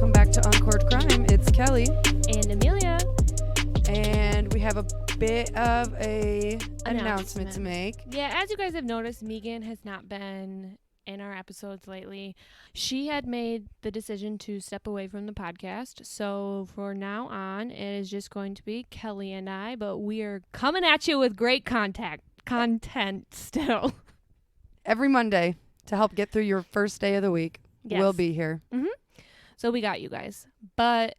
welcome back to Uncored Crime. It's Kelly. And Amelia. And we have a bit of a announcement to make. Yeah, as you guys have noticed, Megan has not been in our episodes lately. She had made the decision to step away from the podcast. So for now on, it is just going to be Kelly and I, but we are coming at you with great content still. Every Monday to help get through your first day of the week. Yes. We'll be here. Mm-hmm. So we got you guys. But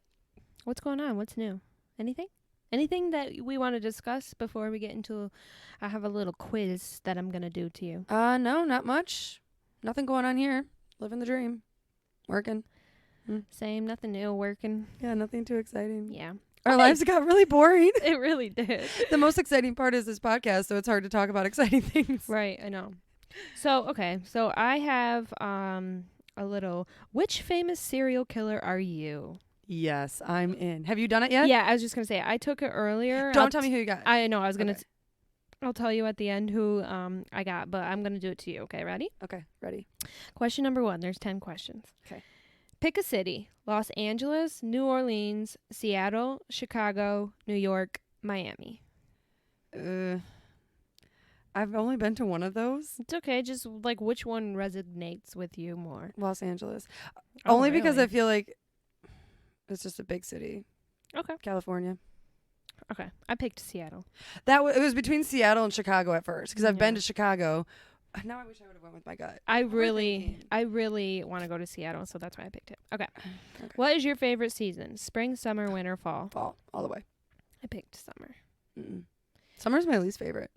what's going on? What's new? Anything? Anything that we want to discuss before we get into... I have a little quiz that I'm going to do to you. No, not much. Nothing going on here. Living the dream. Working. Same, nothing new, working. Yeah, nothing too exciting. Yeah. Our lives got really boring. It really did. The most exciting part is this podcast, so it's hard to talk about exciting things. Right, I know. So, okay. So I have a little, which famous serial killer are you? Yes, I'm in. Have you done it yet? Yeah, I was just going to say, I took it earlier. Don't tell me who you got. I know, I was going to, Okay. I'll tell you at the end who I got, but I'm going to do it to you. Okay, ready? Okay, ready. Question number 1. There's 10 questions. Okay. Pick a city. Los Angeles, New Orleans, Seattle, Chicago, New York, Miami. I've only been to one of those. It's okay. Just like which one resonates with you more? Los Angeles. Oh, Only because really? I feel like it's just a big city. Okay. California. Okay. I picked Seattle. It was between Seattle and Chicago at first because I've been Yeah. to Chicago. Now I wish I would have went with my gut. I What were you really thinking? want to go to Seattle, so that's why I picked it. Okay. Okay. What is your favorite season? Spring, summer, winter, fall? Fall all the way. I picked summer. Mm-mm. Summer's my least favorite.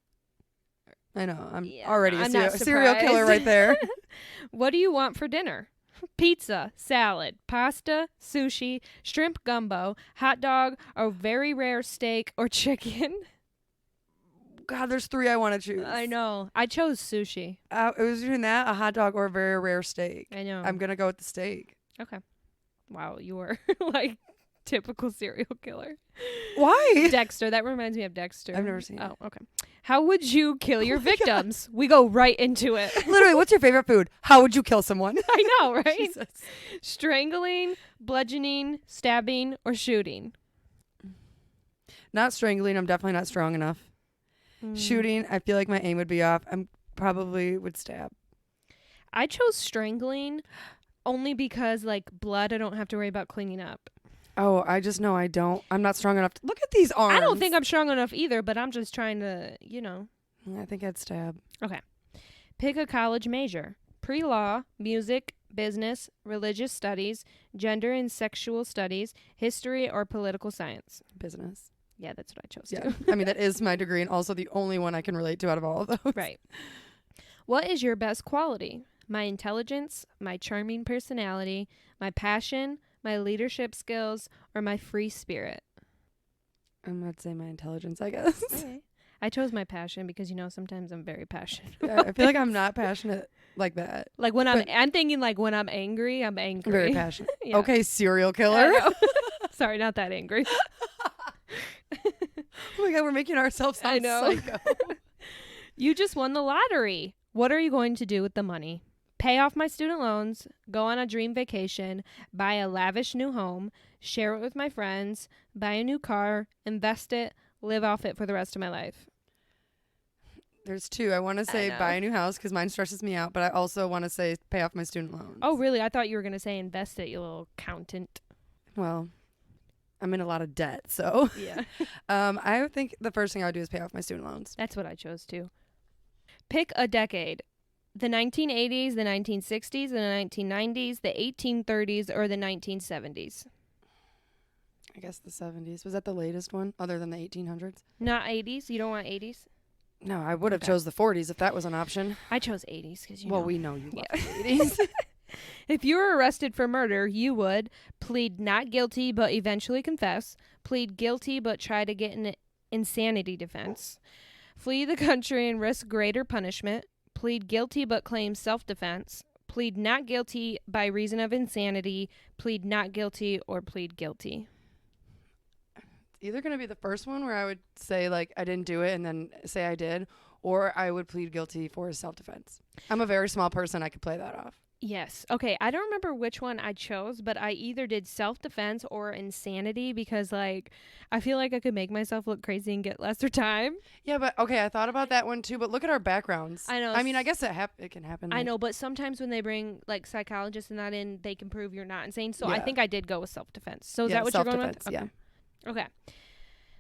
I know. I'm Yeah, already I'm a not serial killer surprised. right there. What do you want for dinner? Pizza, salad, pasta, sushi, shrimp gumbo, hot dog, or very rare steak or chicken? God, there's 3 I want to choose. I know. I chose sushi. It was between that, a hot dog, or a very rare steak. I know. I'm going to go with the steak. Okay. Wow, you were like typical serial killer. Why? Dexter. That reminds me of Dexter. I've never seen it. Oh, okay. How would you kill your Oh my God. victims? We go right into it. Literally, what's your favorite food? How would you kill someone? I know, right? Jesus. Strangling, bludgeoning, stabbing, or shooting? Not strangling. I'm definitely not strong enough. Shooting, I feel like my aim would be off. I'm probably would stab. I chose strangling only because, like, blood I don't have to worry about cleaning up. Oh, I just know I don't. I'm not strong enough. Look at these arms. I don't think I'm strong enough either, but I'm just trying to, I think I'd stab. Okay. Pick a college major. Pre-law, music, business, religious studies, gender and sexual studies, history, or political science. Business. Yeah, that's what I chose Yeah. too. I mean, that is my degree and also the only one I can relate to out of all of those. Right. What is your best quality? My intelligence, my charming personality, my passion, my leadership skills, or my free spirit? I'm going to say my intelligence, I guess. Okay. I chose my passion because, sometimes I'm very passionate. Yeah, I feel like I'm not passionate like that. Like when I'm thinking like when I'm angry, I'm angry. Very passionate. Yeah. Okay, serial I killer. know. Sorry, not that angry. Oh my God, we're making ourselves sound I know. psycho. You just won the lottery. What are you going to do with the money? Pay off my student loans, go on a dream vacation, buy a lavish new home, share it with my friends, buy a new car, invest it, live off it for the rest of my life. There's 2. I want to say know. buy a new house because mine stresses me out, but I also want to say pay off my student loans. Oh, really? I thought you were going to say invest it, you little accountant. Well, I'm in a lot of debt, so. Yeah. I would think the first thing I would do is pay off my student loans. That's what I chose too. Pick a decade. The 1980s, the 1960s, the 1990s, the 1830s, or the 1970s. I guess the 70s. Was that the latest one other than the 1800s? Not 80s? You don't want 80s? No, I would have Okay. chose the 40s if that was an option. I chose 80s because Well, we know you love Yeah. the 80s. If you were arrested for murder, you would plead not guilty but eventually confess, plead guilty but try to get an insanity defense, flee the country and risk greater punishment, plead guilty but claim self-defense, plead not guilty by reason of insanity, plead not guilty, or plead guilty. Either going to be the first one where I would say, like, I didn't do it and then say I did, or I would plead guilty for self-defense. I'm a very small person. I could play that off. Yes. Okay, I don't remember which one I chose, but I either did self-defense or insanity because, like, I feel like I could make myself look crazy and get lesser time. Yeah, but okay, I thought about that one too, but look at our backgrounds. I know. I mean, I guess it can happen. I like- know, but sometimes when they bring, like, psychologists and that in, they can prove you're not insane. So I Yeah. think I did go with self-defense. So is Yeah, that what you're going with? self-defense, yeah. Okay.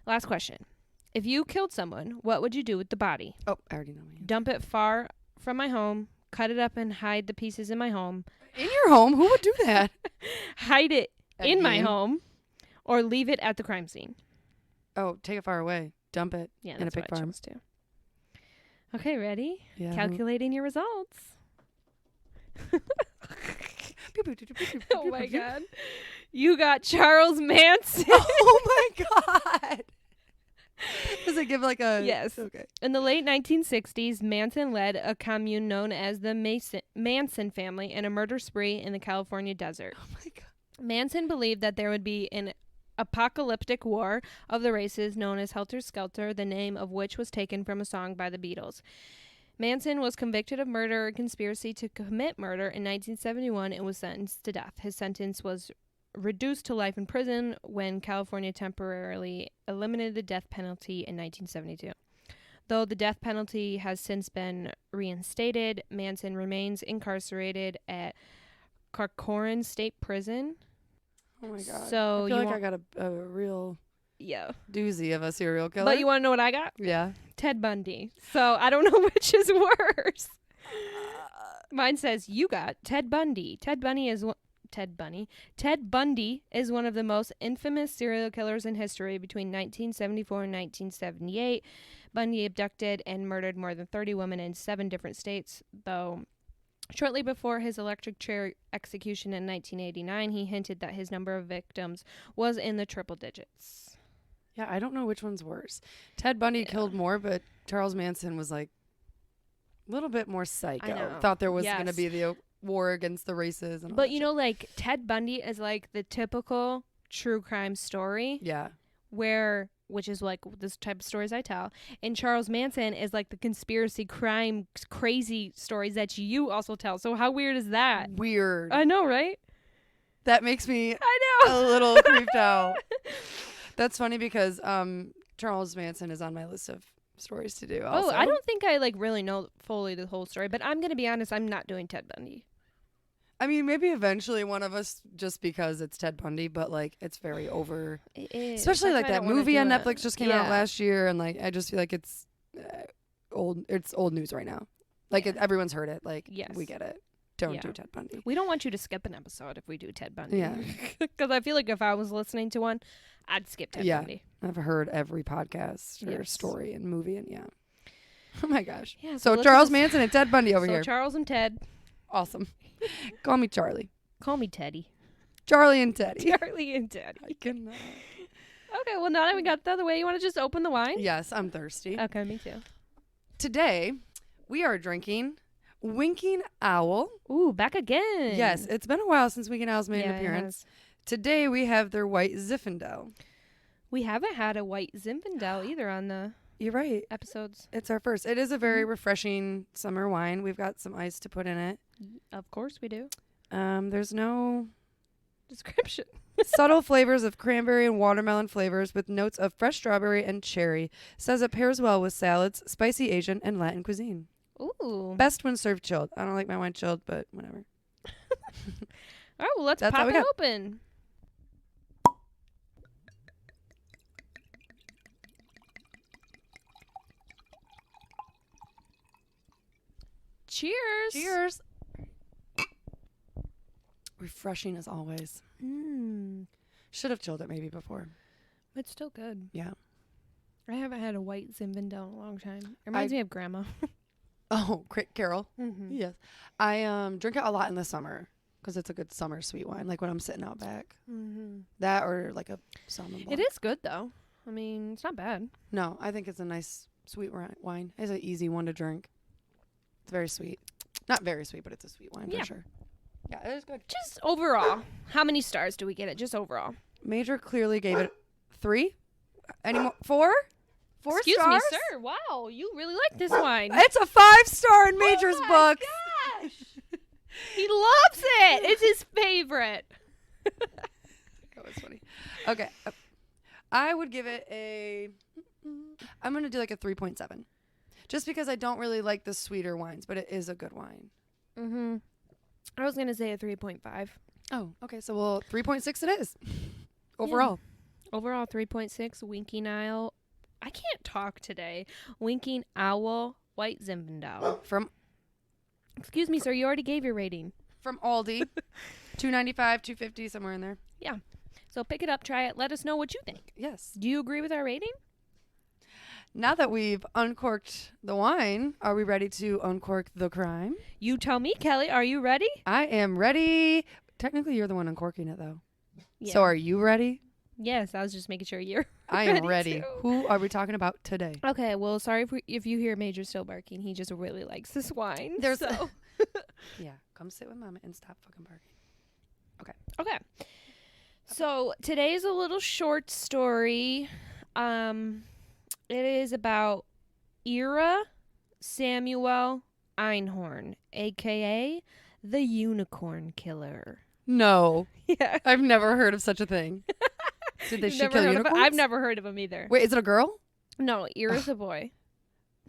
Last question. If you killed someone, what would you do with the body? Oh, I already know. Dump it far from my home, cut it up and hide the pieces in my home, In your home? Who would do that? hide it in my Again? home, or leave it at the crime scene. Oh, take it far away. Dump it. Yeah, In a that's pig what I farm. chose too. Okay, ready? Yeah. Calculating your results. Oh my god. You got Charles Manson. Oh my god. Does it give like a... Yes. Okay. In the late 1960s, Manson led a commune known as the Manson family in a murder spree in the California desert. Oh my god. Manson believed that there would be an apocalyptic war of the races known as Helter Skelter, the name of which was taken from a song by the Beatles. Manson was convicted of murder and conspiracy to commit murder in 1971 and was sentenced to death. His sentence was reduced to life in prison when California temporarily eliminated the death penalty in 1972. Though the death penalty has since been reinstated, Manson remains incarcerated at Corcoran State Prison. Oh my god. So I feel you like want- I got a real Yeah. doozy of a serial killer. But you want to know what I got? Yeah. Ted Bundy. So I don't know which is worse. Mine says you got Ted Bundy. Ted Bundy is one of the most infamous serial killers in history. Between 1974 and 1978, Bundy abducted and murdered more than 30 women in 7 different states, though shortly before his electric chair execution in 1989, he hinted that his number of victims was in the triple digits. Yeah, I don't know which one's worse. Ted Bundy killed more, but Charles Manson was like a little bit more psycho. I know. Thought there was going to Yes. be the war against the races. And all But that you shit. know, like, Ted Bundy is like the typical true crime story Yeah. which is like this type of stories I tell. And Charles Manson is like the conspiracy crime crazy stories that you also tell. So how weird is that? Weird. I know, right? That makes me I a know. little creeped out. That's funny because Charles Manson is on my list of stories to do also. Oh, I don't think I like really know fully the whole story, but I'm going to be honest, I'm not doing Ted Bundy. I mean, maybe eventually one of us, just because it's Ted Bundy, but like it's very over. It is. Especially That's like why I that don't wanna movie do on it. Netflix just came out Yeah. last year, and like I just feel like it's old. It's old news right now. Like Yeah. everyone's heard it. Like Yes. we get it. Don't Yeah. do Ted Bundy. We don't want you to skip an episode if we do Ted Bundy. Yeah. Because I feel like if I was listening to one, I'd skip Ted Yeah. Bundy. I've heard every podcast or Yes. story and movie, and yeah. Oh my gosh. Yeah. So look at Charles this- Manson and Ted Bundy over so here. Charles and Ted. Awesome. Call me Charlie. Call me Teddy. Charlie and Teddy. Charlie and Teddy. I cannot. Okay, well, now that we got that out of the way, you want to just open the wine? Yes, I'm thirsty. Okay, me too. Today, we are drinking Winking Owl. Ooh, back again. Yes, it's been a while since Winking Owl's made Yeah, an it appearance. has. Today, we have their white Zinfandel. We haven't had a white Zinfandel either on the You're right. episodes. It's our first. It is a very Mhm. refreshing summer wine. We've got some ice to put in it. Of course we do. There's no Description. subtle flavors of cranberry and watermelon flavors with notes of fresh strawberry and cherry. Says it pairs well with salads, spicy Asian, and Latin cuisine. Ooh. Best when served chilled. I don't like my wine chilled, but whatever. All right, well, let's That's all pop we it got. open. Cheers. Cheers. Refreshing as always. Mm, Should have chilled it maybe before. it's still good. Yeah. I haven't had a white Zinfandel in a long time. It reminds me of Grandma. Oh, Carol. Mm-hmm. Yes. I drink it a lot in the summer because it's a good summer sweet wine. Like when I'm sitting out back. Mm-hmm. That or like a salmon blanc. It is good though. I mean, it's not bad. No, I think it's a nice sweet wine. It's an easy one to drink. It's very sweet. Not very sweet, but it's a sweet wine Yeah. for sure. Yeah, it is good. Just overall, how many stars do we get it? Just overall. Major clearly gave it 3. Any more? 4? 4 Excuse stars? me, sir. Wow, you really like this wine. It's a 5-star in Major's Oh my book. gosh. He loves it. It's his favorite. That was funny. Okay. I would give it I'm going to do like a 3.7. Just because I don't really like the sweeter wines, but it is a good wine. Mm-hmm. I was going to say a 3.5. Oh, okay. So, 3.6 it is. Overall. Yeah. Overall, 3.6. Winking Owl. I can't talk today. Winking Owl White Zinfandel. Excuse me, sir. You already gave your rating. From Aldi. $2.95, $2.50, somewhere in there. Yeah. So pick it up, try it. Let us know what you think. Yes. Do you agree with our rating? Now that we've uncorked the wine, are we ready to uncork the crime? You tell me, Kelly. Are you ready? I am ready. Technically, you're the one uncorking it, though. Yeah. So are you ready? Yes, I was just making sure you're I am ready. too. Who are we talking about today? Okay, well, sorry if you hear Major still barking. He just really likes this wine. So. Yeah, come sit with Mama and stop fucking barking. Okay. So today's a little short story. It is about Ira Samuel Einhorn, a.k.a. the Unicorn Killer. No. Yeah. I've never heard of such a thing. Did she kill unicorns? I've never heard of him either. Wait, is it a girl? No, Ira's a boy.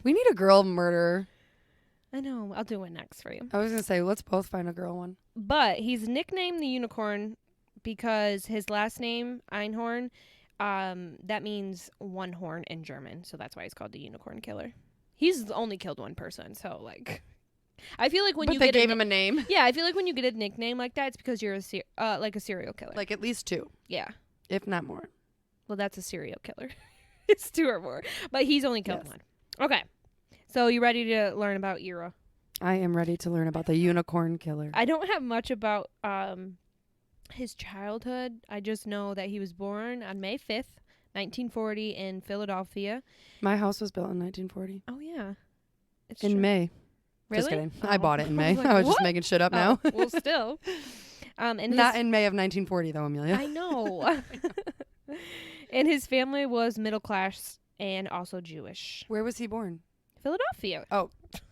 We need a girl murderer. I know. I'll do it next for you. I was going to say, let's both find a girl one. But he's nicknamed the Unicorn because his last name, Einhorn, that means one horn in German. So that's why he's called the Unicorn Killer. He's only killed one person. So, like, I feel like when But you they get gave him a name. Yeah, I feel like when you get a nickname like that, it's because you're like a serial killer. Like at least 2, Yeah. if not more. Well, that's a serial killer. It's 2 or more. But he's only killed one. Okay. So you ready to learn about Ira? I am ready to learn about the Unicorn Killer. I don't have much about his childhood. I just know that he was born on May 5th, 1940 in Philadelphia. My house was built in 1940. Oh, yeah. It's in true. May. Really? Just kidding. Oh. I bought it in May. like, I was what? just making shit up now. Well, still. And Not in May of 1940, though, Amelia. I know. And his family was middle class and also Jewish. Where was he born? Philadelphia. Oh,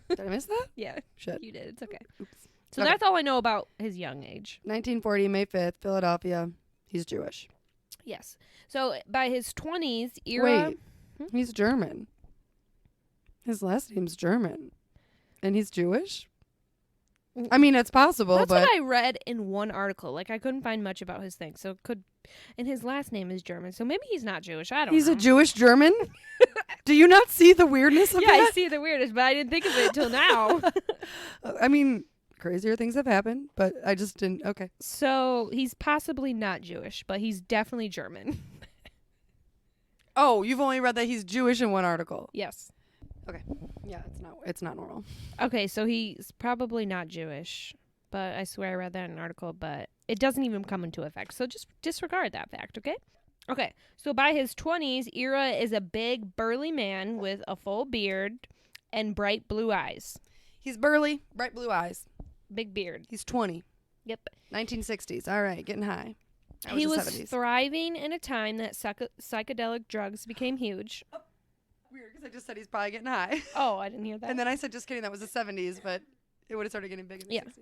did I miss that? Yeah, Shit. you did. It's okay. Oops. So that's all I know about his young age. 1940, May 5th, Philadelphia. He's Jewish. Yes. So by his 20s, Ira... Wait, he's German. His last name's German. And he's Jewish? I mean, it's possible, That's but... what I read in one article. Like, I couldn't find much about his thing. So it could... And his last name is German. So maybe he's not Jewish. I don't know. He's a Jewish German? Do you not see the weirdness of Yeah, that? I see the weirdest, but I didn't think of it until now. I mean, crazier things have happened, but I just didn't... Okay. So he's possibly not Jewish, but he's definitely German. Oh, you've only read that he's Jewish in one article. Yes. Okay. Yeah, it's not normal. Okay, so he's probably not Jewish, but I swear I read that in an article, but it doesn't even come into effect. So just disregard that fact, okay? Okay, so by his 20s, Ira is a big, burly man with a full beard and bright blue eyes. He's burly, bright blue eyes. Big beard. He's 20. Yep. 1960s. All right, getting high. He was 70s. thriving in a time that psychedelic drugs became huge. Oh, weird, because I just said he's probably getting high. Oh, I didn't hear that. And then I said, just kidding, that was the 70s, but it would have started getting big in the 60s.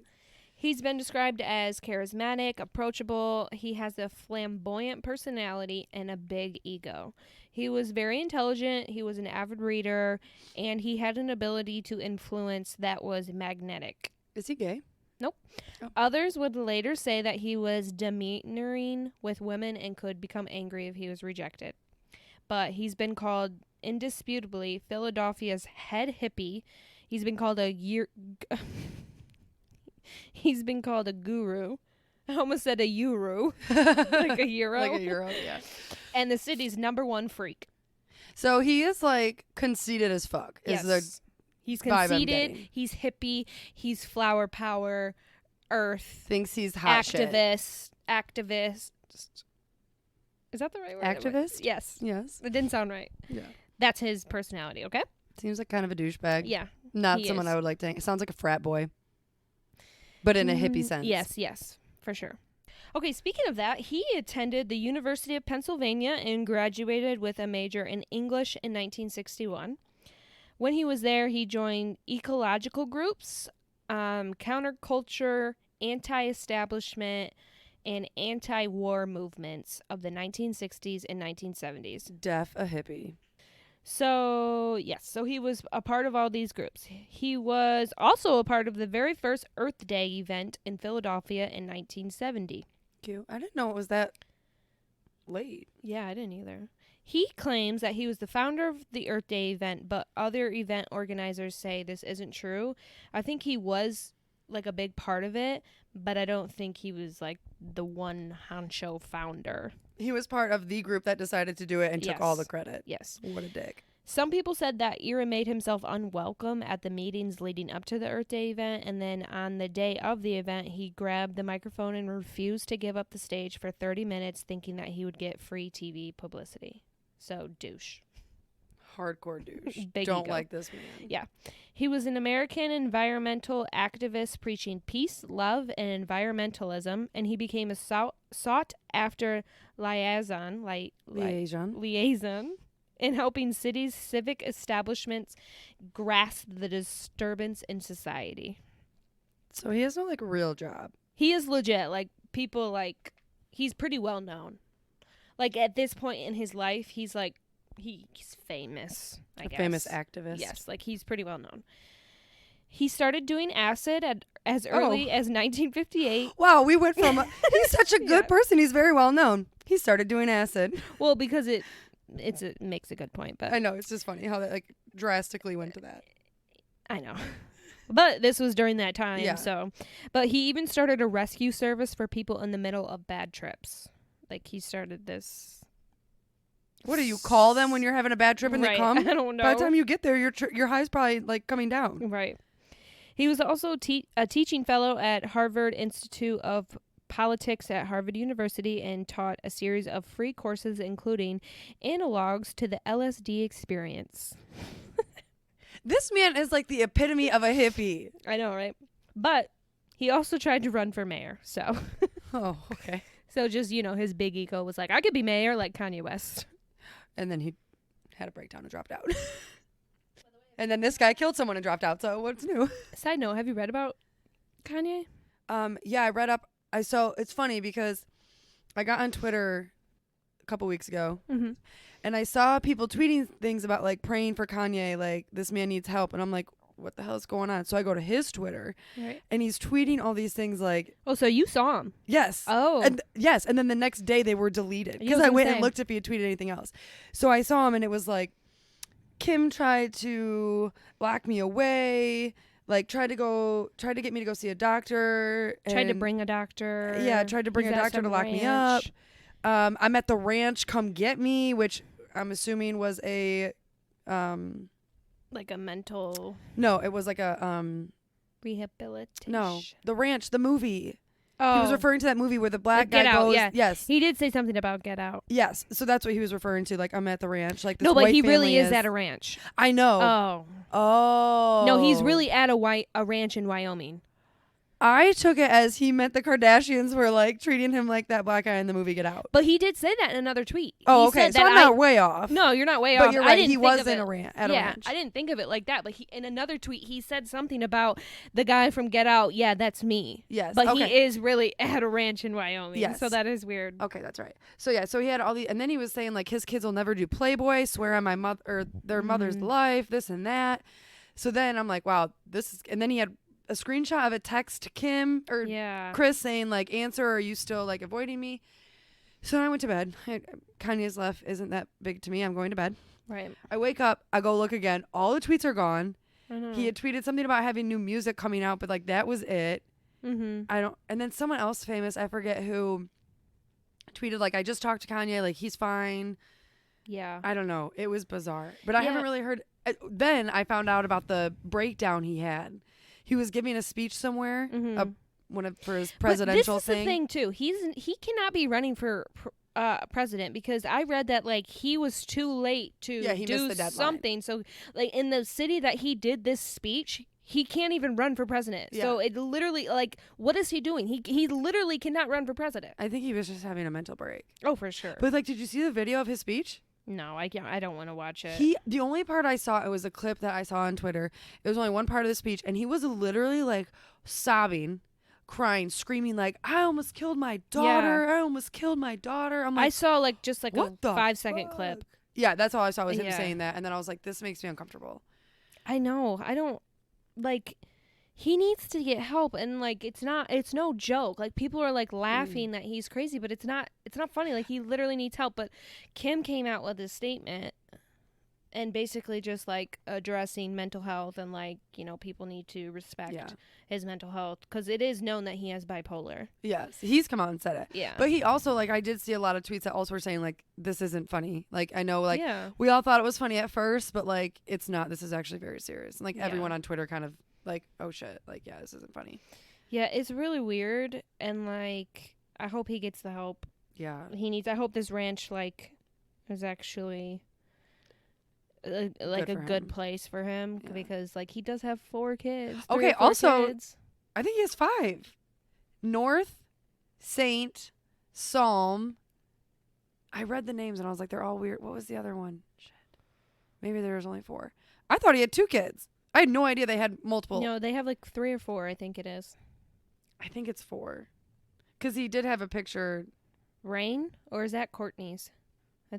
He's been described as charismatic, approachable. He has a flamboyant personality and a big ego. He was very intelligent. He was an avid reader, and he had an ability to influence that was magnetic. Is he gay? Nope. Oh. Others would later say that he was demeanoring with women and could become angry if he was rejected. But he's been called indisputably Philadelphia's head hippie. He's been called He's been called a guru. I almost said a euro. Like a euro. Like a euro, yeah. And the city's #1 freak. So he is like conceited as fuck. Yes. Is the He's vibe I'm conceited. getting. He's hippie. He's flower power, earth, thinks he's hot shit. activist. Is that the right word? Activist? Yes. Yes. It didn't sound right. Yeah. That's his personality, okay? Seems like kind of a douchebag. Yeah. Not he someone is. I would like to hang. It sounds like a frat boy. But in a hippie sense. Yes, for sure. Okay, speaking of that, he attended the University of Pennsylvania and graduated with a major in English in 1961. When he was there, he joined ecological groups counterculture, anti-establishment, and anti-war movements of the 1960s and 1970s. Def a hippie. So, yes, so he was a part of all these groups. He was also a part of the very first Earth Day event in Philadelphia in 1970. Cute. I didn't know it was that late. Yeah, I didn't either. He claims that he was the founder of the Earth Day event, but other event organizers say this isn't true. I think he was, like, a big part of it, but I don't think he was, like, the one honcho founder. He was part of the group that decided to do it and took all the credit. Yes. What a dick. Some people said that Ira made himself unwelcome at the meetings leading up to the Earth Day event, and then on the day of the event, he grabbed the microphone and refused to give up the stage for 30 minutes, thinking that he would get free TV publicity. So, douche. Hardcore douche. Big Don't ego. like this man. Yeah. He was an American environmental activist preaching peace, love, and environmentalism, and he became a sought-after liaison in helping cities' civic establishments grasp the disturbance in society. So he has no, like, real job. He is legit. Like, people, like, he's pretty well known. Like, at this point in his life, he's, like, he's famous, I guess. Famous activist. Yes, like, he's pretty well known. He started doing acid as early as 1958. Wow, we went from he's such a good person. He's very well known. He started doing acid. Well, because it makes a good point, but I know, it's just funny how that, like, drastically went to that. I know. But this was during that time, Yeah. so. But he even started a rescue service for people in the middle of bad trips. Like, he started this. What do you call them when you're having a bad trip and Right, they come? I don't know. By the time you get there, your high's probably, like, coming down. Right. He was also a teaching fellow at Harvard Institute of Politics at Harvard University and taught a series of free courses including analogs to the LSD experience. This man is like the epitome of a hippie. I know, right? But he also tried to run for mayor, so. Oh, okay. So just, his big ego was like, I could be mayor like Kanye West. And then he had a breakdown and dropped out. And then this guy killed someone and dropped out, so what's new? Side note, have you read about Kanye? Yeah, I read up. So it's funny because I got on Twitter a couple weeks ago, Mm-hmm. and I saw people tweeting things about, like, praying for Kanye, like, this man needs help. And I'm like, what the hell is going on? So I go to his Twitter, Right. and he's tweeting all these things like, Oh, so you saw him? yes. Oh. And yes. And then the next day they were deleted Yeah, I because was I gonna went say. and looked if he had tweeted anything else. So I saw him, and it was like, Kim tried to lock me away, like tried to get me to go see a doctor. Tried to and- bring a doctor. Yeah, tried to bring He's a at doctor to some lock me up. ranch. I'm at the ranch, come get me, which I'm assuming was a, Like a mental no, it was like a, rehabilitation. no, the ranch, the movie. Oh. He was referring to that movie where the black Like Get guy Out, goes, yeah. yes, He did say something about Get Out. yes. So that's what he was referring to. Like, I'm at the ranch. Like, this No, but white he really family is at a ranch. I know. Oh. Oh. No, he's really at a ranch in Wyoming. I took it as he meant the Kardashians were, like, treating him like that black guy in the movie Get Out. But he did say that in another tweet. Oh, He okay. said So that I'm not way off. No, you're not way But off. you're I right. didn't He think was of in it. a at a Yeah, ranch. I didn't think of it like that. But in another tweet, he said something about the guy from Get Out. Yeah, that's me. Yes. But okay. he is really at a ranch in Wyoming. Yes. So that is weird. Okay, that's right. So yeah, so he had all these, and then he was saying, like, his kids will never do Playboy, swear on my mother or their mother's Mhm. life, this and that. So then I'm like, wow, this is, and then he had a screenshot of a text to Kim or Yeah. Chris saying, like, answer, are you still, like, avoiding me? So then I went to bed. Kanye's left isn't that big to me. I'm going to bed. Right. I wake up, I go look again. All the tweets are gone. I know. He had tweeted something about having new music coming out, but, like, that was it. Mm-hmm. And then someone else famous, I forget who, tweeted, like, I just talked to Kanye, like, he's fine. Yeah. I don't know. It was bizarre. But I Yeah. haven't really heard. Then I found out about the breakdown he had. He was giving a speech somewhere, Mhm. for his presidential but this is thing. the thing too. He cannot be running for president because I read that like he was too late to Yeah, he missed do the deadline. something. So like in the city that he did this speech, he can't even run for president. So it literally like what is he doing? He literally cannot run for president. I think he was just having a mental break. Oh, for sure. But, like, did you see the video of his speech? No, I can't. I don't want to watch it. The only part I saw, it was a clip that I saw on Twitter. It was only one part of the speech, and he was literally like sobbing, crying, screaming like, "I almost killed my daughter. I almost killed my daughter." I'm like, I saw like just like what a the 5-second clip. Yeah, that's all I saw was him Yeah. saying that, and then I was like, this makes me uncomfortable. I know. I don't like. He needs to get help, and like it's no joke. Like people are like laughing that he's crazy, but it's not funny. Like he literally needs help. But Kim came out with a statement and basically just like addressing mental health and like, you know, people need to respect his mental health because it is known that he has bipolar. Yes, he's come out and said it. Yeah. But he also, like, I did see a lot of tweets that also were saying like, this isn't funny. Like, I know, like, we all thought it was funny at first, but like, it's not. This is actually very serious. And like everyone on Twitter kind of like, oh shit, like, yeah, this isn't funny. Yeah, it's really weird, and like I hope he gets the help he needs. I hope this ranch like is actually like a good place for him because like he does have 4 kids. Okay, also kids. I think he has 5. North, Saint, Psalm. I read the names and I was like, they're all weird. What was the other one? Shit. Maybe there was only 4. I thought he had 2 kids. I had no idea they had multiple. No, they have like 3 or 4, I think it is. I think it's 4. Because he did have a picture. Rain? Or is that Courtney's? I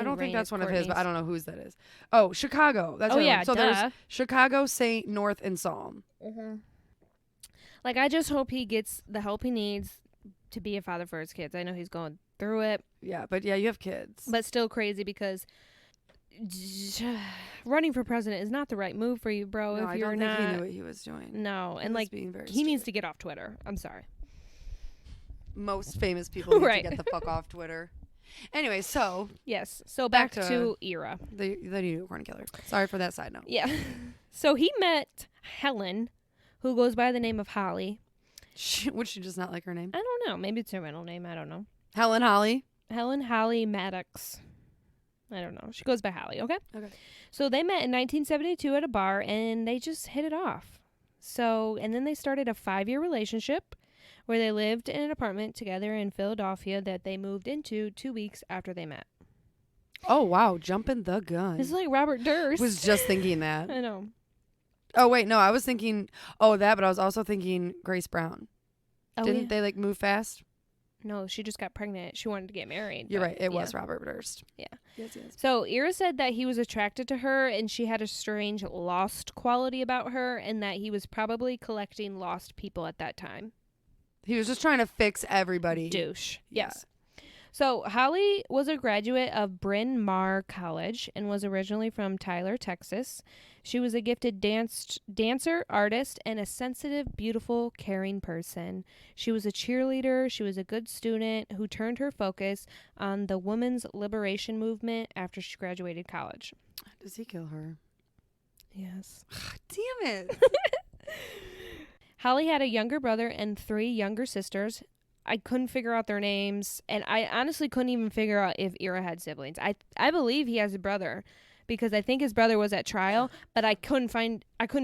don't think that's one of his, but I don't know whose that is. Oh, Chicago. That's so there's Chicago, Saint, North, and Psalm. Mm-hmm. Like, I just hope he gets the help he needs to be a father for his kids. I know he's going through it. Yeah, but yeah, you have kids. But still crazy because running for president is not the right move for you, bro. No, if you're not, think he knew what he was doing. No, and like he needs to get off Twitter. I'm sorry. Most famous people need to get the fuck off Twitter. Anyway, so yes, so back to Ira, the unicorn killer. Sorry for that side note. Yeah, so he met Helen, who goes by the name of Holly. Would she just not like her name? I don't know. Maybe it's her middle name. I don't know. Helen Holly Maddux. I don't know. She goes by Holly, okay? Okay. So they met in 1972 at a bar, and they just hit it off. So, and then they started a 5-year relationship where they lived in an apartment together in Philadelphia that they moved into 2 weeks after they met. Oh, wow. Jumping the gun. It's like Robert Durst. Was just thinking that. I know. Oh, wait. No, I was thinking, but I was also thinking Grace Brown. Oh, Didn't they, like, move fast? No, she just got pregnant. She wanted to get married. You're right. It was Robert Durst. Yeah. Yes. So Ira said that he was attracted to her and she had a strange lost quality about her and that he was probably collecting lost people at that time. He was just trying to fix everybody. Douche. Yes. So Holly was a graduate of Bryn Mawr College and was originally from Tyler, Texas. She was a gifted dancer, artist, and a sensitive, beautiful, caring person. She was a cheerleader. She was a good student who turned her focus on the women's liberation movement after she graduated college. Does he kill her? Yes. Damn it. Holly had a younger brother and 3 younger sisters. I couldn't figure out their names, and I honestly couldn't even figure out if Ira had siblings. I believe he has a brother because I think his brother was at trial, but I couldn't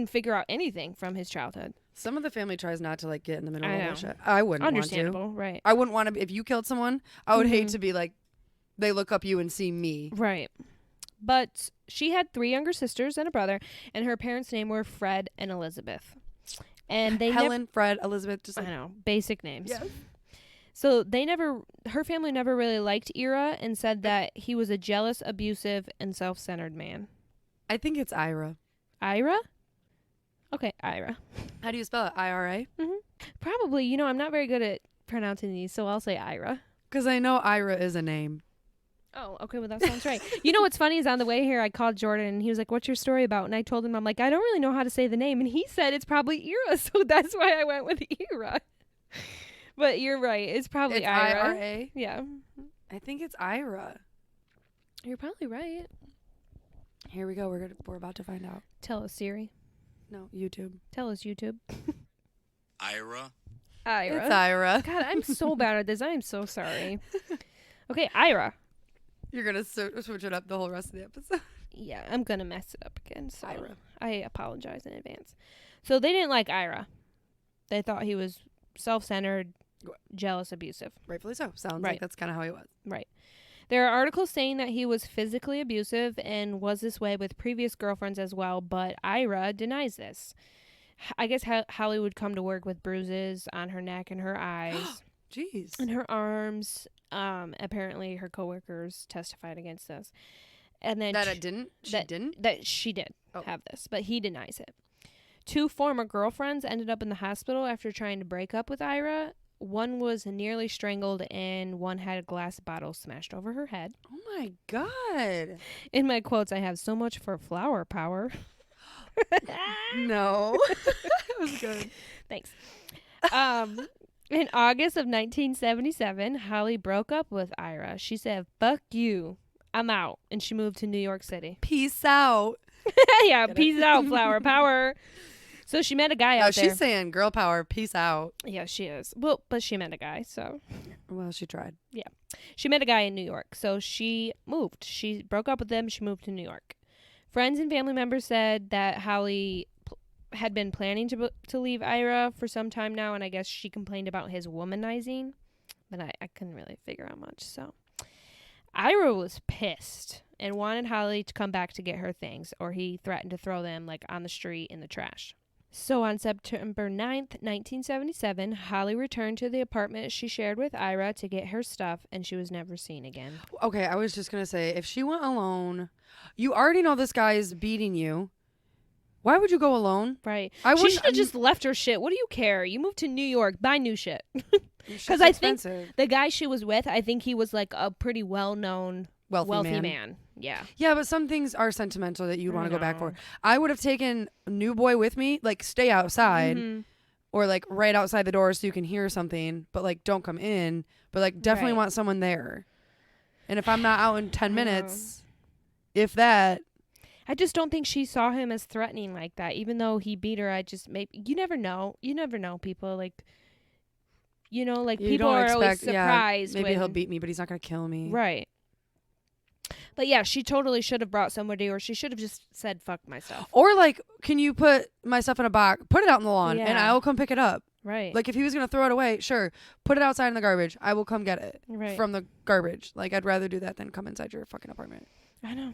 figure out anything from his childhood. Some of the family tries not to like get in the middle of that shit. I wouldn't want to. Understandable, right. I wouldn't want to, if you killed someone, I would hate to be like, they look up you and see me. Right. But she had 3 younger sisters and a brother, and her parents' name were Fred and Elizabeth. And they Helen, Fred, Elizabeth, just like, I know, basic names. Yes. So her family never really liked Ira and said that he was a jealous, abusive, and self-centered man. I think it's Ira. Ira? Okay, Ira. How do you spell it? IRA? Mm-hmm. Probably. I'm not very good at pronouncing these, so I'll say Ira. Because I know Ira is a name. Oh, okay, well, that sounds right. You know what's funny is on the way here, I called Jordan, and he was like, what's your story about? And I told him, I'm like, I don't really know how to say the name. And he said it's probably Ira, so that's why I went with Ira. But you're right. It's probably Ira. IRA? Yeah. I think it's Ira. You're probably right. Here we go. We're about to find out. Tell us, Siri. No, YouTube. Tell us, YouTube. Ira. Ira. It's Ira. God, I'm so bad at this. I am so sorry. Okay, Ira. You're going to switch it up the whole rest of the episode. Yeah, I'm going to mess it up again. So Ira. I apologize in advance. So they didn't like Ira. They thought he was self-centered, jealous, abusive. Rightfully so. Sounds like that's kind of how he was. Right. There are articles saying that he was physically abusive and was this way with previous girlfriends as well, but Ira denies this. I guess Holly would come to work with bruises on her neck and her eyes. Jeez. And her arms. Apparently her coworkers testified against this. And then That it didn't? She didn't? That she did have this, but he denies it. 2 former girlfriends ended up in the hospital after trying to break up with Ira. One was nearly strangled and one had a glass bottle smashed over her head. Oh my God. In my quotes, I have so much for flower power. No. That was good. Thanks. In August of 1977, Holly broke up with Ira. She said, "Fuck you. I'm out." And she moved to New York City. Peace out. Yeah, peace out, flower power. So she met a guy out there. She's saying girl power, peace out. Yeah, she is. Well, but she met a guy, so. Well, she tried. Yeah. She met a guy in New York, so she moved. She broke up with him. She moved to New York. Friends and family members said that Holly had been planning to leave Ira for some time now, and I guess she complained about his womanizing, but I couldn't really figure out much, so. Ira was pissed and wanted Holly to come back to get her things, or he threatened to throw them, like, on the street in the trash. So on September 9th, 1977, Holly returned to the apartment she shared with Ira to get her stuff, and she was never seen again. Okay, I was just going to say, if she went alone, you already know this guy is beating you. Why would you go alone? Right. I She wouldn't- should have just left her shit. What do you care? You moved to New York. Buy new shit. Because I think the guy she was with, I think he was like a pretty well-known wealthy man. Yeah. Yeah, but some things are sentimental that you'd I want to go back know. for. I would have taken a new boy with me, like stay outside Mhm. or like right outside the door so you can hear something, but like don't come in. But like definitely Right. want someone there. And if I'm not out in 10 I know. minutes, if that, I just don't think she saw him as threatening like that. Even though he beat her, you never know. You never know people. Like, you know, like you people don't are always expect, surprised. maybe he'll when- beat me, but he's not going to kill me. Right. But yeah, she totally should have brought somebody, or she should have just said, "Fuck myself." Or like, can you put my stuff in a box, put it out in the lawn, and Yeah. I will come pick it up. Right. Like if he was going to throw it away, sure, put it outside in the garbage. I will come get it right. from the garbage. Like I'd rather do that than come inside your fucking apartment. I know.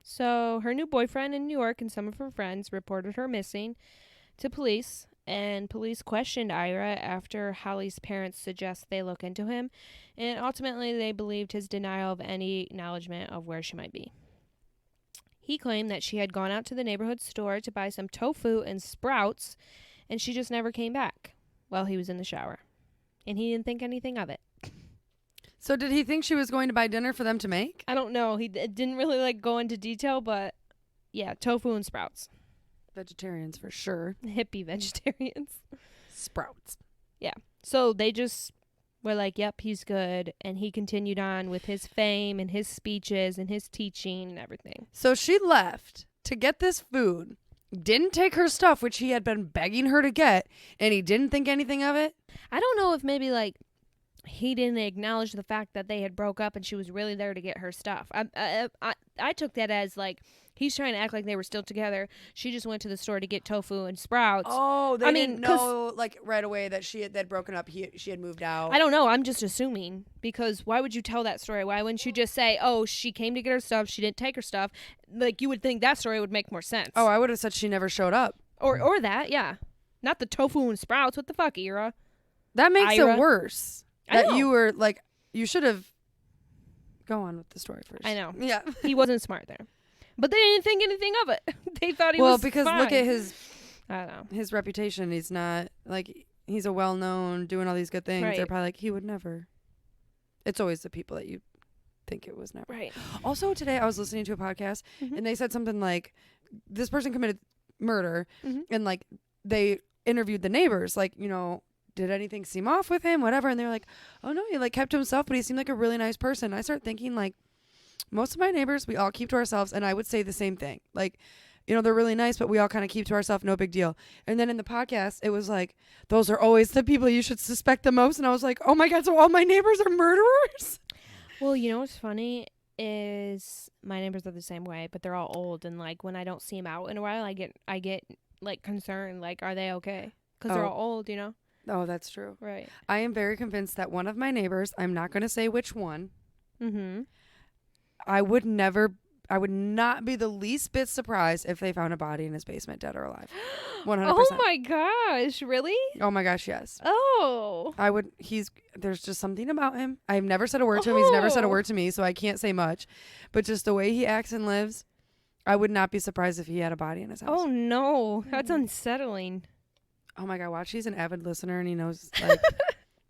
So her new boyfriend in New York and some of her friends reported her missing to police, and police questioned Ira after Holly's parents suggest they look into him, and ultimately they believed his denial of any acknowledgement of where she might be. He claimed that she had gone out to the neighborhood store to buy some tofu and sprouts, and she just never came back while he was in the shower, and he didn't think anything of it. So did he think she was going to buy dinner for them to make? I don't know. He didn't really like go into detail, but yeah, tofu and sprouts. Vegetarians for sure. Hippie vegetarians. Sprouts. So they just were like, yep, he's good. And he continued on with his fame and his speeches and his teaching and everything. So she left to get this food, didn't take her stuff, which he had been begging her to get, and he didn't think anything of it. I don't know if maybe like he didn't acknowledge the fact that they had broke up and she was really there to get her stuff. I took that as like he's trying to act like they were still together. She just went to the store to get tofu and sprouts. Oh, they I didn't mean, 'cause- know like right away that they'd broken up. She had moved out. I don't know. I'm just assuming, because why would you tell that story? Why wouldn't you just say, oh, she came to get her stuff, she didn't take her stuff? Like, you would think that story would make more sense. Oh, I would have said she never showed up. Or that, yeah. Not the tofu and sprouts. What the fuck, Ira? That makes Ira. it worse. I That know. you were like, you should have. Go on with the story first. I know. Yeah. He wasn't smart there. But they didn't think anything of it. They thought he Well, was because fine. look at his I don't know. his reputation. He's not like he's a well-known doing all these good things. They're Right. probably like he would never. It's always the people that you think it was never. Right. Also today I was listening to a podcast Mhm. and they said something like this person committed murder Mhm. and like they interviewed the neighbors like, you know, did anything seem off with him, whatever, and they're like, oh no, he like kept to himself, but he seemed like a really nice person. I start thinking like most of my neighbors we all keep to ourselves, and I would say the same thing. Like, you know, they're really nice, but we all kind of keep to ourselves, no big deal. And then in the podcast it was like those are always the people you should suspect the most, and I was like, oh my god, so all my neighbors are murderers? Well, you know what's funny is my neighbors are the same way, but they're all old, and like when I don't see them out in a while, I get like concerned, like are they okay? Because they're Oh. all old, you know. Oh, that's true. Right. I am very convinced that one of my neighbors, I'm not going to say which one, Mm-hmm. I would not be the least bit surprised if they found a body in his basement, dead or alive. 100%. Oh my gosh, really? Oh my gosh, yes. Oh. There's just something about him. I've never said a word to him. He's never said a Oh. word to me, so I can't say much. But just the way he acts and lives, I would not be surprised if he had a body in his house. Oh no, that's unsettling. Oh my God, watch. He's an avid listener and he knows, like,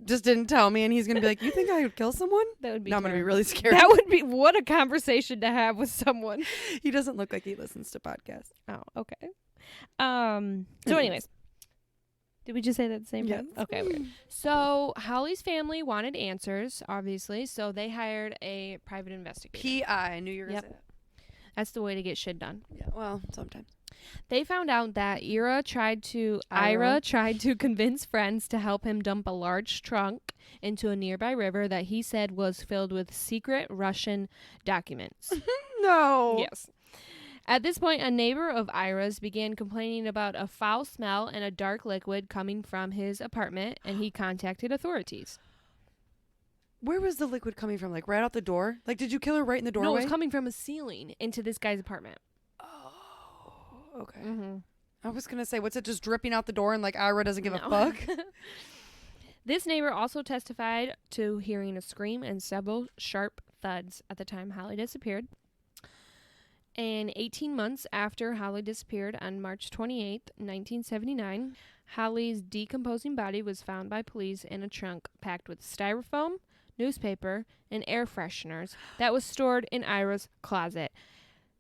just didn't tell me. And he's going to be like, you think I would kill someone? That would be No, I'm going to be terrible. really scared. That would be what a conversation to have with someone. He doesn't look like he listens to podcasts. Oh, okay. So anyways, did we just say that at the same time? Yes. Okay. So Holly's family wanted answers, obviously, so they hired a private investigator. P.I. I knew you were going to Yep. say that. That's the way to get shit done. Yeah, well, sometimes. They found out that Ira tried to convince friends to help him dump a large trunk into a nearby river that he said was filled with secret Russian documents. No. Yes. At this point, a neighbor of Ira's began complaining about a foul smell and a dark liquid coming from his apartment, and he contacted authorities. Where was the liquid coming from? Like right out the door? Like, did you kill her right in the doorway? No, it was coming from a ceiling into this guy's apartment. Oh, okay. Mm-hmm. I was going to say, what's it just dripping out the door and like Ira doesn't give a No. fuck? This neighbor also testified to hearing a scream and several sharp thuds at the time Holly disappeared. And 18 months after Holly disappeared on March 28th, 1979, Holly's decomposing body was found by police in a trunk packed with styrofoam, newspaper, and air fresheners that was stored in Ira's closet.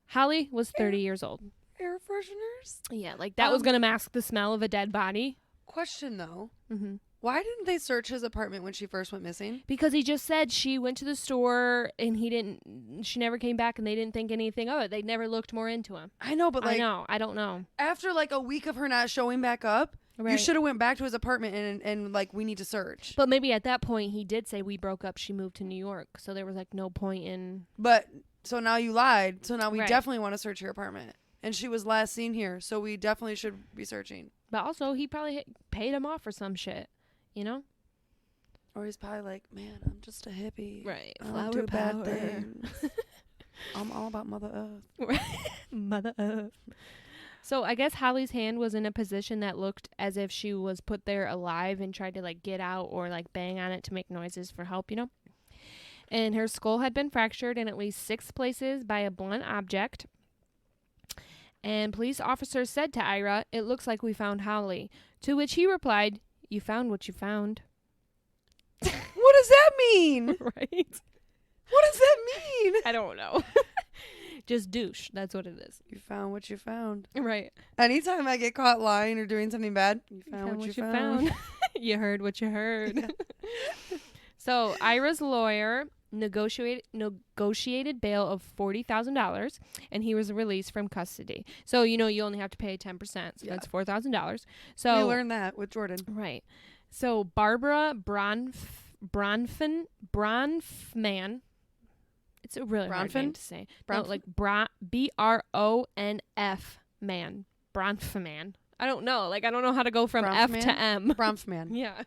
Holly was 30 years old. Air fresheners? Yeah, like that was going to mask the smell of a dead body. Question though. Mm-hmm. Why didn't they search his apartment when she first went missing? Because he just said she went to the store and she never came back and they didn't think anything of it. They never looked more into him. I know, but like I don't know. after like a week of her not showing back up, you Right. should have went back to his apartment and like we need to search. But maybe at that point he did say we broke up, she moved to New York. So there was like no point in. But so now you lied. So now we Right. definitely want to search your apartment. And she was last seen here, so we definitely should be searching. But also he probably paid him off for some shit, you know? Or he's probably like, man, I'm just a hippie. Right. I don't do bad things. I'm all about Mother Earth. Mother Earth. So I guess Holly's hand was in a position that looked as if she was put there alive and tried to like get out or like bang on it to make noises for help, you know? And her skull had been fractured in at least 6 places by a blunt object. And police officers said to Ira, "It looks like we found Holly." To which he replied, "You found what you found." What does that mean? Right? What does that mean? I don't know. Just douche. That's what it is. You found what you found. Right. Anytime I get caught lying or doing something bad, you found what you found. You heard what you heard. So Ira's lawyer negotiated bail of $40,000, and he was released from custody. So you only have to pay 10%, so Yeah. that's $4,000. We So learned that with Jordan. right. So Barbara Bronfman. It's a really hard name Bronfman? to say. Bronf- No, like BRONF man. Bronfman. I don't know. Like I don't know how to go from F to Bronfman? M. Bronfman. Yeah.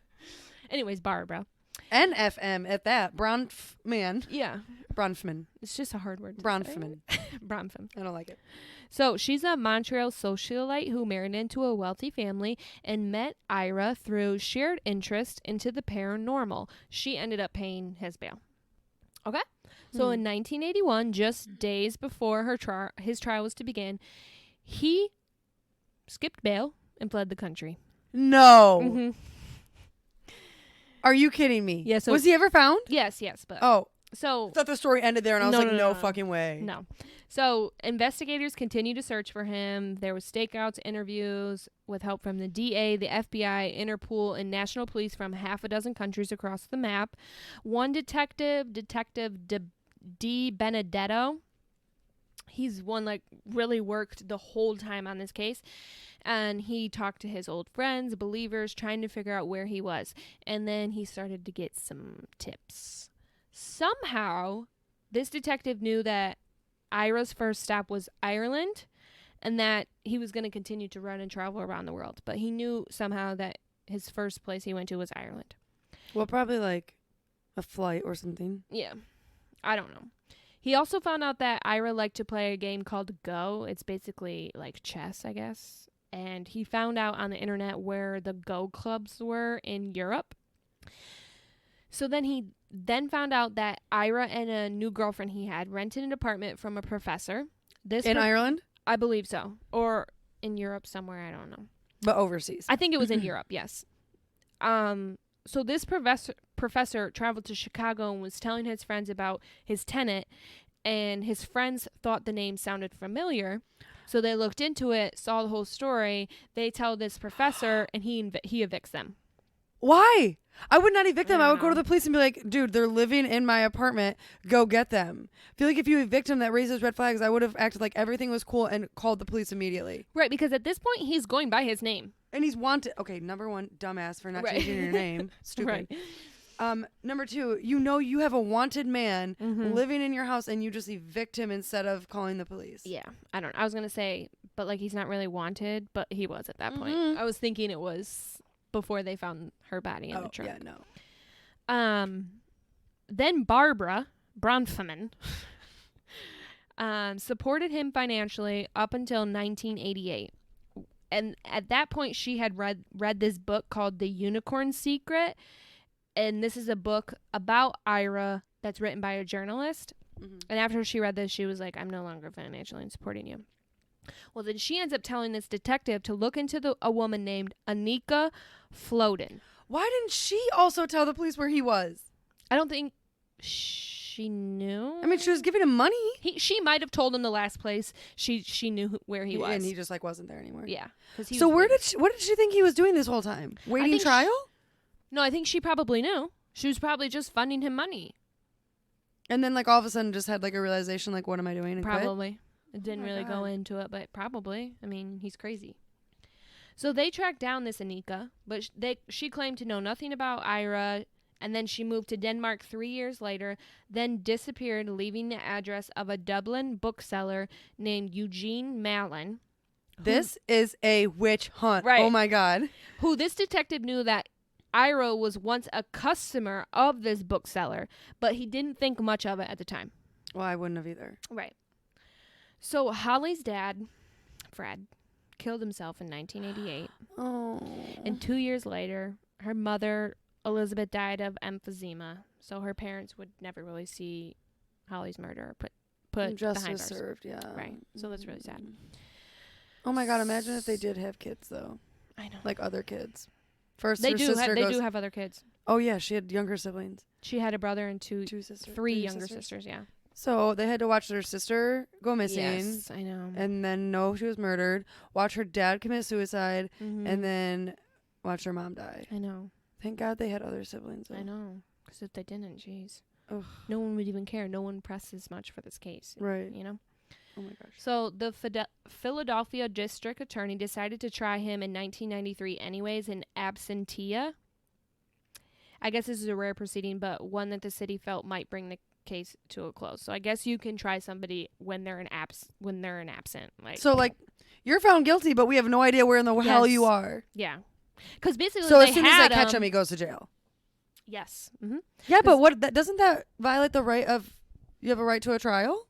Anyways, Barbara. NFM at that. Bronfman. Yeah. Bronfman. It's just a hard word. to say. Bronfman. Bronfman. I don't like it. So she's a Montreal socialite who married into a wealthy family and met Ira through shared interest into the paranormal. She ended up paying his bail. Okay? So in 1981, just days before his trial was to begin, he skipped bail and fled the country. No. Mm-hmm. Are you kidding me? Yeah, so- was he ever found? Yes, but Oh, so I thought the story ended there, and I was No, like, no, no no. fucking way. no. So investigators continued to search for him. There was stakeouts, interviews with help from the DA, the FBI, Interpol, and national police from half a dozen countries across the map. One Detective D. Benedetto, he's one like really worked the whole time on this case, and he talked to his old friends, believers, trying to figure out where he was. And then he started to get some tips. Somehow, this detective knew that Ira's first stop was Ireland and that he was going to continue to run and travel around the world. But he knew somehow that his first place he went to was Ireland. Well, probably like a flight or something. Yeah. I don't know. He also found out that Ira liked to play a game called Go. It's basically like chess, I guess. And he found out on the internet where the Go clubs were in Europe. So then he found out that Ira and a new girlfriend he had rented an apartment from a professor. In Ireland? I believe so. Or in Europe somewhere, I don't know. But overseas. I think it was in Europe, yes. So this professor traveled to Chicago and was telling his friends about his tenant, and his friends thought the name sounded familiar. So they looked into it, saw the whole story. They tell this professor, and he evicts them. Why? I would not evict them. I would go to the police and be like, dude, they're living in my apartment. Go get them. I feel like if you evict them, that raises red flags. I would have acted like everything was cool and called the police immediately. Right, because at this point, he's going by his name. And he's wanted. Okay, number one, dumbass for not changing your name. Stupid. Right. Number two, you have a wanted man living in your house and you just evict him instead of calling the police. Yeah, I was going to say, but like he's not really wanted, but he was at that point. I was thinking it was before they found her body in the trunk. Yeah, no. Then Barbara Bronfman supported him financially up until 1988. And at that point, she had read this book called The Unicorn Secret. And this is a book about Ira that's written by a journalist. And after she read this, she was like, I'm no longer financially supporting you. Well, then she ends up telling this detective to look into a woman named Anika Floden. Why didn't she also tell the police where he was? I don't think she knew. I mean, she was giving him money. She might have told him the last place she knew where he was. And he just like wasn't there anymore. Yeah. So what did she think he was doing this whole time? Waiting trial? No, I think she probably knew. She was probably just funding him money. And then like all of a sudden just had like a realization like, what am I doing? And probably. Quit? It didn't really go into it, but probably. I mean, he's crazy. So they tracked down this Anika, but she claimed to know nothing about Ira, and then she moved to Denmark 3 years later, then disappeared, leaving the address of a Dublin bookseller named Eugene Mallon. This is a witch hunt. Right. Oh my God. Who this detective knew that Ira was once a customer of this bookseller, but he didn't think much of it at the time. Well, I wouldn't have either. Right. So Holly's dad, Fred, killed himself in 1988. Oh. And 2 years later, her mother, Elizabeth, died of emphysema. So her parents would never really see Holly's murder put justice behind bars. served, yeah. Right. So that's really sad. Oh my God, imagine if they did have kids though. I know. Like other kids. First They her do sister they goes, do have other kids. Oh yeah, she had younger siblings. She had a brother and Two sisters. three younger sisters, yeah. So they had to watch their sister go missing. Yes, I know. And then know she was murdered. Watch her dad commit suicide. And then watch her mom die. I know. Thank God they had other siblings. Though. I know. Because if they didn't, jeez. Ugh. No one would even care. No one presses much for this case. Right. You know? Oh my gosh. So the Philadelphia district attorney decided to try him in 1993 anyways in absentia. I guess this is a rare proceeding, but one that the city felt might bring the case to a close. So I guess you can try somebody when they're an absent. Like, so like you're found guilty, but we have no idea where in the hell you are. Yeah. Because basically, so as soon as they catch him, he goes to jail. Yes. Yeah, but doesn't that violate the right of you have a right to a trial?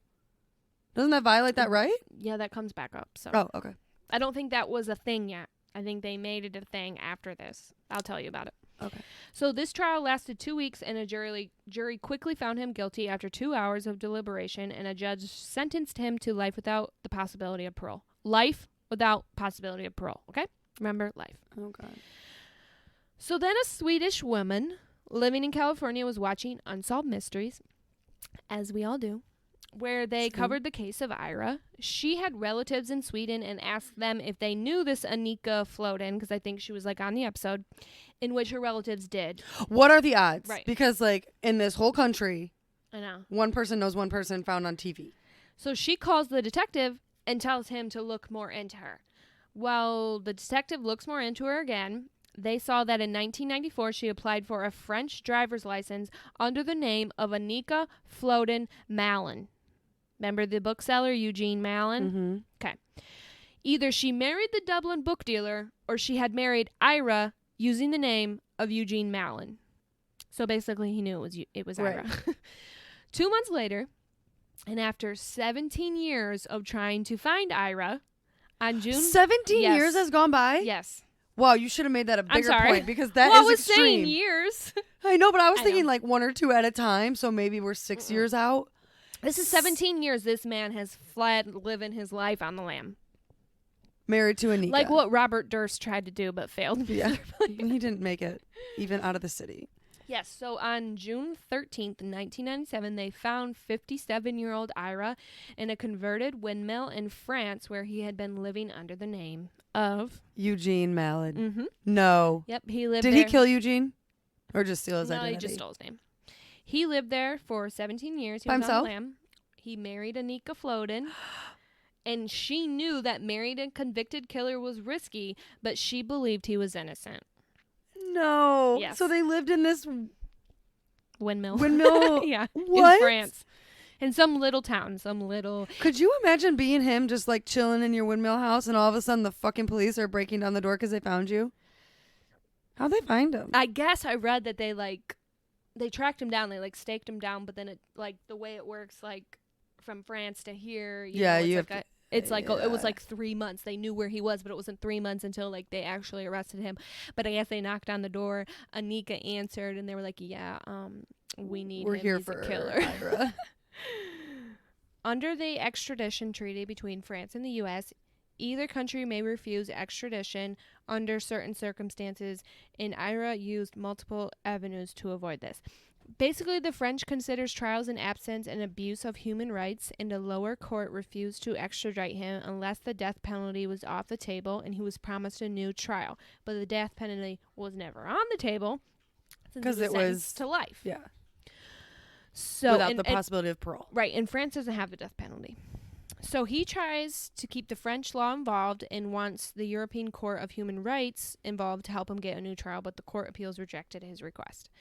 Doesn't that violate that right? Yeah, that comes back up. So. Oh, okay. I don't think that was a thing yet. I think they made it a thing after this. I'll tell you about it. Okay. So this trial lasted 2 weeks, and a jury quickly found him guilty after 2 hours of deliberation, and a judge sentenced him to life without the possibility of parole. Life without possibility of parole, okay? Remember, life. Oh, God. So then a Swedish woman living in California was watching Unsolved Mysteries, as we all do, where they covered the case of Ira. She had relatives in Sweden and asked them if they knew this Anika Floden, because I think she was like on the episode, in which her relatives did. What are the odds? Right. Because like in this whole country, I know. one person knows one person found on TV. So she calls the detective and tells him to look more into her. Well, the detective looks more into her again. They saw that in 1994 she applied for a French driver's license under the name of Anika Floden Mallon. Remember the bookseller, Eugene Mallon? Mm-hmm. Okay. Either she married the Dublin book dealer or she had married Ira using the name of Eugene Mallon. So basically he knew it was Ira. Right. 2 months later, and after 17 years of trying to find Ira, on June 17 Yes. years has gone by? Yes. Wow, you should have made that a I'm bigger sorry. point because that is Well, I was extreme. saying years. I know, but I was I thinking know. like 1 or 2 at a time, so maybe we're 6 years out. This is 17 years this man has fled living his life on the lam. Married to Anika. Like what Robert Durst tried to do but failed. Yeah. He didn't make it even out of the city. Yes, so on June 13th, 1997, they found 57-year-old Ira in a converted windmill in France where he had been living under the name of... Eugene Mallard. Mm-hmm. No. Yep, he lived Did there. he kill Eugene? Or just steal his No, identity? he just stole his name. He lived there for 17 years. He By was on himself? the lam. He married Anika Floden. And she knew that married a convicted killer was risky, but she believed he was innocent. No. Yes. So they lived in this Windmill. windmill. Yeah. What? In France. In some little town. Some little... Could you imagine being him just like chilling in your windmill house and all of a sudden the fucking police are breaking down the door because they found you? How'd they find him? I guess I read that they tracked him down. They staked him down, but then it the way it works from France to here. Yeah, know, you it's have to- it's it was yeah. 3 months. They knew where he was, but it wasn't 3 months until they actually arrested him. But I guess they knocked on the door. Anika answered, and they were like, "Yeah, we need We're him. here He's for a killer." Ira. Under the extradition treaty between France and the U.S., either country may refuse extradition under certain circumstances, and Ira used multiple avenues to avoid this. Basically, the French considers trials in absence an abuse of human rights, and a lower court refused to extradite him unless the death penalty was off the table and he was promised a new trial. But the death penalty was never on the table since 'Cause he it was sentenced was- to life. Yeah. So Without and- the possibility of parole. Right, and France doesn't have the death penalty. So he tries to keep the French law involved and wants the European Court of Human Rights involved to help him get a new trial, but the Court of Appeals rejected his request.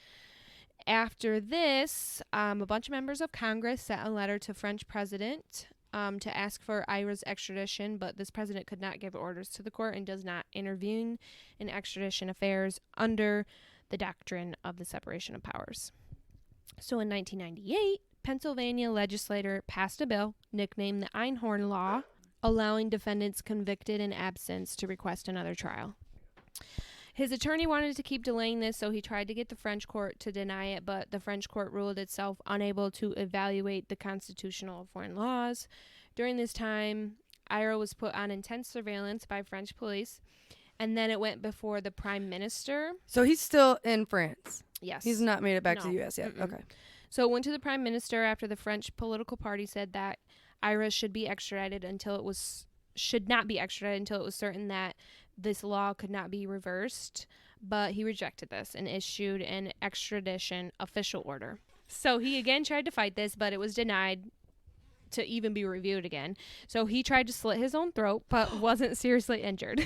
After this, a bunch of members of Congress sent a letter to French president to ask for Ira's extradition, but this president could not give orders to the court and does not intervene in extradition affairs under the doctrine of the separation of powers. So in 1998, Pennsylvania legislator passed a bill nicknamed the Einhorn Law, allowing defendants convicted in absence to request another trial. His attorney wanted to keep delaying this, so he tried to get the French court to deny it, but the French court ruled itself unable to evaluate the constitutional foreign laws. During this time, Ira was put on intense surveillance by French police, and then it went before the prime minister. So he's still in France. Yes. He's not made it back to No. the U.S. yet. Mm-mm. Okay. So it went to the prime minister after the French political party said that Ira should be extradited until it was certain that this law could not be reversed. But he rejected this and issued an extradition official order. So he again tried to fight this, but it was denied to even be reviewed again. So he tried to slit his own throat, but wasn't seriously injured.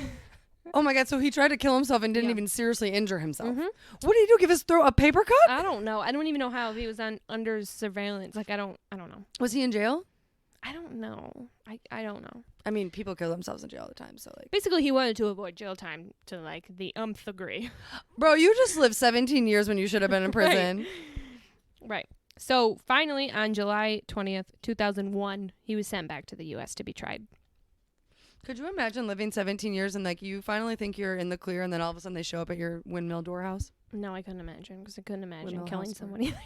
Oh my God! So he tried to kill himself and didn't Yeah. even seriously injure himself. Mhm. What did he do? Give his throat a paper cut? I don't know. I don't even know how he was under surveillance. I don't know. Was he in jail? I don't know. I don't know. I mean, people kill themselves in jail all the time. So like, Basically, he wanted to avoid jail time to the degree. bro, you just lived 17 years when you should have been in prison. Right. So finally, on July 20th, 2001, he was sent back to the U.S. to be tried. Could you imagine living 17 years and like you finally think you're in the clear and then all of a sudden they show up at your windmill door house? No, I couldn't imagine because I couldn't imagine Windmill killing house someone either.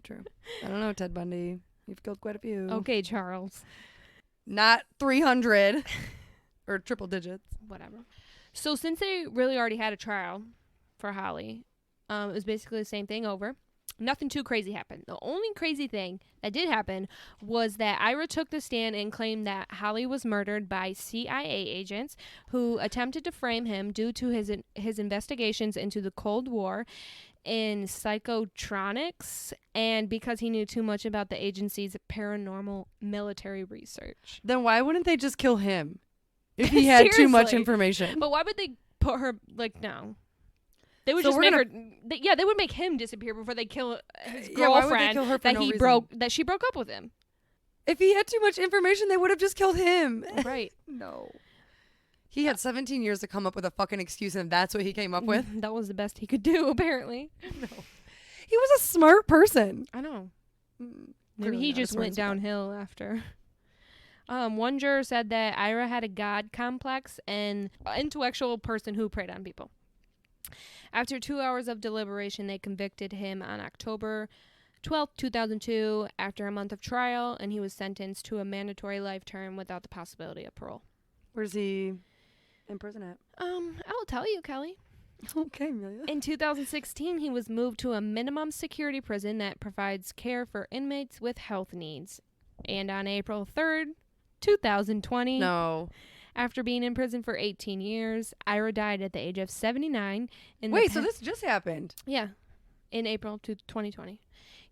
True. I don't know, Ted Bundy. You've killed quite a few. Okay, Charles. Not 300 or triple digits. Whatever. So since they really already had a trial for Holly, it was basically the same thing over. Nothing too crazy happened. The only crazy thing that did happen was that Ira took the stand and claimed that Holly was murdered by CIA agents who attempted to frame him due to his investigations into the Cold War in psychotronics and because he knew too much about the agency's paranormal military research. Then why wouldn't they just kill him if he had too much Seriously. information? But why would they put her, no. They would So just we're make her, they would make him disappear before they kill his Yeah, why would they girlfriend kill her for that no he reason? that she broke up with him. If he had too much information, they would have just killed him. Right. No. He had 17 years to come up with a fucking excuse, and that's what he came up with. That was the best he could do, apparently. He was a smart person. I know. Maybe he just went downhill after. One juror said that Ira had a god complex and an intellectual person who preyed on people. After 2 hours of deliberation, they convicted him on October 12th, 2002, after a month of trial, and he was sentenced to a mandatory life term without the possibility of parole. Where's he in prison at? I'll tell you, Kelly. Okay, Amelia. In 2016, he was moved to a minimum security prison that provides care for inmates with health needs. And on April 3rd, 2020, No. after being in prison for 18 years, Ira died at the age of 79. Wait, so this just happened? Yeah, in April 2020.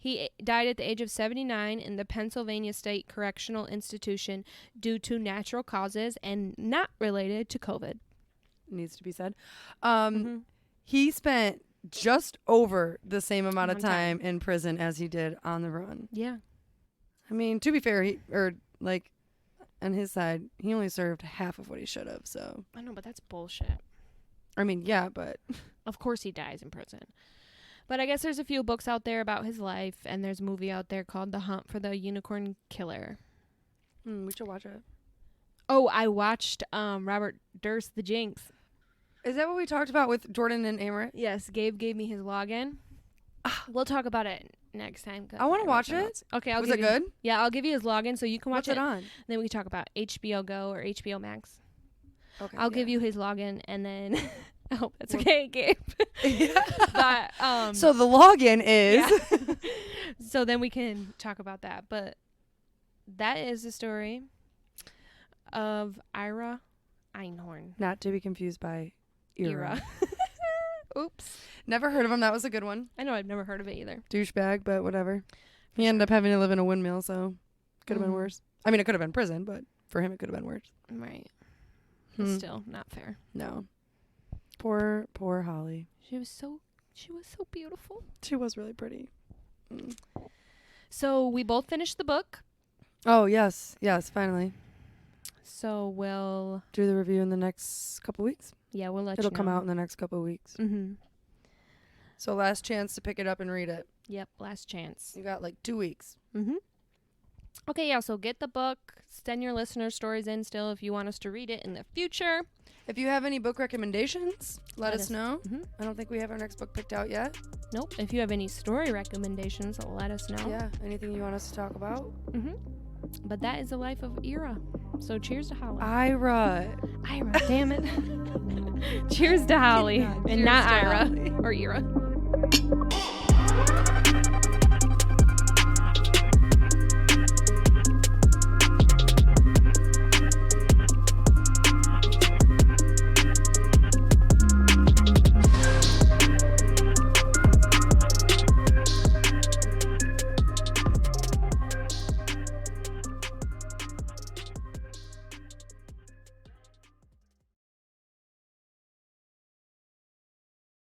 He died at the age of 79 in the Pennsylvania State Correctional Institution due to natural causes and not related to COVID. Needs to be said. He spent just over the same amount of time in prison as he did on the run. Yeah. I mean, to be fair, on his side, he only served half of what he should have, so. I know, but that's bullshit. I mean, yeah, but. Of course he dies in prison. But I guess there's a few books out there about his life, and there's a movie out there called The Hunt for the Unicorn Killer. We should watch it. Oh, I watched Robert Durst, The Jinx. Is that what we talked about with Jordan and Amrit? Yes, Gabe gave me his login. We'll talk about it next time. I want to watch it. Okay, Was it good? Yeah, I'll give you his login so you can watch What's it on? Then we can talk about HBO Go or HBO Max. Okay. I'll give you his login, and then I hope that's okay, Gabe. But so the login is. Yeah. So then we can talk about that. But that is the story of Ira Einhorn. Not to be confused by Ira. Oops. Never heard of him. That was a good one. I know, I've never heard of it either. Douchebag, but whatever. He ended up having to live in a windmill, so could have been worse. I mean, it could have been prison, but for him, it could have been worse. Right. Still not fair. No. Poor Holly. She was so beautiful. She was really pretty. So we both finished the book. Oh, yes, finally. So we'll do the review in the next couple weeks. Yeah, we'll let you know. It'll come out in the next couple weeks. Mm-hmm. So last chance to pick it up and read it. Yep, last chance. You got like 2 weeks. Mm-hmm. Okay, yeah, so get the book. Send your listener stories in still if you want us to read it in the future. If you have any book recommendations, let us know. Mm-hmm. I don't think we have our next book picked out yet. Nope. If you have any story recommendations, let us know. Yeah, anything you want us to talk about. Mm-hmm. But that is the life of Ira. So cheers to Holly. Ira, damn it. Cheers to Holly. And not Ira. Holly. Or Ira.